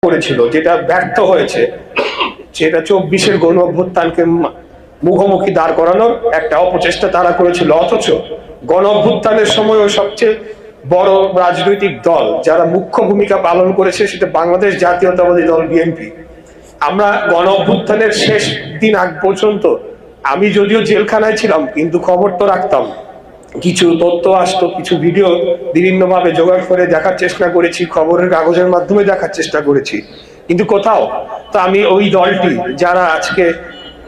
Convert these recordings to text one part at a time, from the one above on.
করেছিল, যেটা ব্যর্থ হয়েছে, সেটা 24-এর গণ অভ্যুত্থানকে মুখোমুখি দাঁড় করানোর একটা অপচেষ্টা তারা করেছিল। অথচ গণ অভ্যুত্থানের সময়ও সবচেয়ে বড় রাজনৈতিক দল যারা মুখ্য ভূমিকা পালন করেছে সেটা বাংলাদেশ জাতীয়তাবাদী দল বিএনপি। আমরা গণ অভ্যুত্থানের শেষ দিন আগ পর্যন্ত, আমি যদিও জেলখানায় ছিলাম কিন্তু খবর তো রাখতাম, কিছু তথ্য আসতো, কিছু ভিডিও বিভিন্নভাবে জোগাড় করে দেখার চেষ্টা করেছি, খবরের কাগজের মাধ্যমে দেখার চেষ্টা করেছি, কিন্তু কোথাও তো আমি ওই দলটি যারা আজকে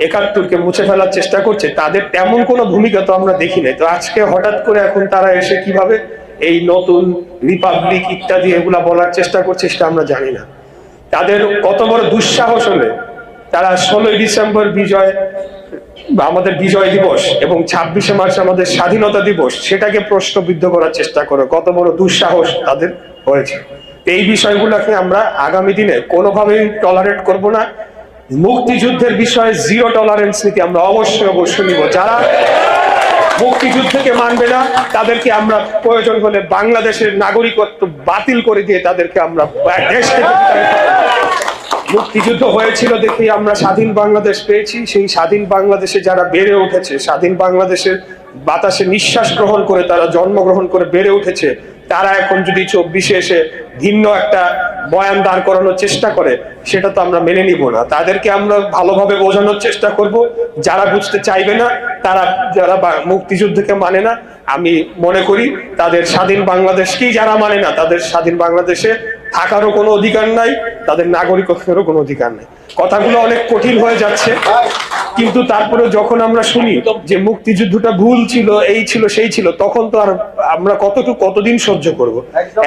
71-কে মুছে ফেলার চেষ্টা করছে তাদের তেমন কোনো ভূমিকা তো আমরা দেখি নাই। তো আজকে হঠাৎ করে এখন তারা এসে কিভাবে এই নতুন রিপাবলিক ইত্যাদি এগুলা বলার চেষ্টা করছে সেটা আমরা জানি না। তাদের কত বড় দুঃসাহস হলে তারা 16ই ডিসেম্বর আমাদের বিজয় দিবস এবং 26শে মার্চ আমাদের স্বাধীনতা দিবস সেটাকে প্রশ্নবিদ্ধ করার চেষ্টা করে, কত বড় দুঃসাহস তাদের হয়েছে। এই বিষয়গুলোকে আমরা আগামী দিনে কোনোভাবেই টলারেট করব না। মুক্তিযুদ্ধের বিষয়ে জিরো টলারেন্স নীতি আমরা অবশ্যই নিব। যারা মুক্তিযুদ্ধকে মানবে না তাদেরকে আমরা প্রয়োজন হলে বাংলাদেশের নাগরিকত্ব বাতিল করে দিয়ে তাদেরকে আমরা দেশ থেকে মুক্তিযুদ্ধ হয়েছিল দেখেই আমরা স্বাধীন বাংলাদেশ পেয়েছি। সেই স্বাধীন বাংলাদেশে যারা বেড়ে উঠেছে, স্বাধীন বাংলাদেশের বাতাসে নিঃশ্বাস গ্রহণ করে তারা জন্মগ্রহণ করে বেড়ে উঠেছে, তারা এখন যদি 24-এ এসে ভিন্ন একটা বয়ান দাঁড় করানোর চেষ্টা করে সেটা তো আমরা মেনে নিব না। তাদেরকে আমরা ভালোভাবে বোঝানোর চেষ্টা করব। যারা বুঝতে চাইবে না, যারা মুক্তিযুদ্ধকে মানে না, আমি মনে করি তাদের স্বাধীন বাংলাদেশকেই যারা মানে না তাদের স্বাধীন বাংলাদেশে থাকারও কোনো অধিকার নাই, তাদের নাগরিকত্বেরও কোনো অধিকার নাই। কথাগুলো অনেক কঠিন হয়ে যাচ্ছে, কিন্তু তারপরে যখন আমরা শুনি যে মুক্তিযুদ্ধটা ভুল ছিল, এই ছিল সেই ছিল, তখন তো আর আমরা কতদিন সহ্য করব?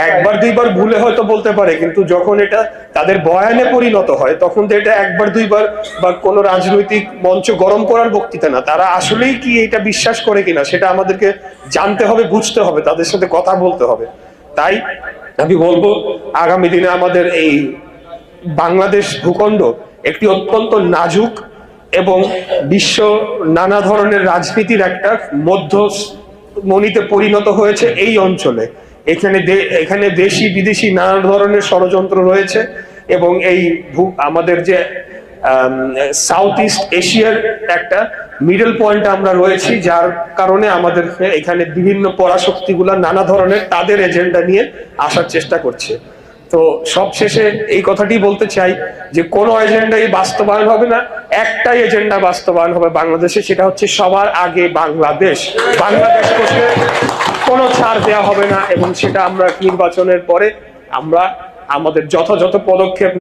একবার দুইবার ভুলে হয়তো বলতে পারে, কিন্তু যখন এটা তাদের বয়ানে পরিণত হয় তখন তো এটা একবার দুইবার বা কোনো রাজনৈতিক মঞ্চ গরম করার বক্তৃতা না। তারা আসলেই কি এটা বিশ্বাস করে কিনা সেটা আমাদেরকে জানতে হবে, বুঝতে হবে, তাদের সাথে কথা বলতে হবে। তাই আমি বলবো আগামী দিনে আমাদের এই বাংলাদেশ ভূখণ্ড একটি অত্যন্ত নাজুক এবং বিশ্ব নানা ধরনের রাজনীতির একটা মধ্যমণিতে পরিণত হয়েছে এই অঞ্চলে। এখানে দেশি বিদেশি নানা ধরনের ষড়যন্ত্র রয়েছে এবং এই আমাদের যে সাউথ ইস্ট এশিয়ার একটা মিডল পয়েন্ট আমরা রয়েছি, যার কারণে আমাদের এখানে বিভিন্ন পরাশক্তিগুলা নানা ধরনের তাদের এজেন্ডা নিয়ে আসার চেষ্টা করছে। তো সবশেষে এই কথাটি বলতে চাই যে কোনো এজেন্ডাই বাস্তবায়ন হবে না, একটাই এজেন্ডা বাস্তবায়ন হবে বাংলাদেশে, সেটা হচ্ছে সবার আগে বাংলাদেশ। বাংলাদেশ করতে কোনো ছাড় দেওয়া হবে না এবং সেটা আমরা নির্বাচনের পরে আমরা আমাদের যথাযথ পদক্ষেপ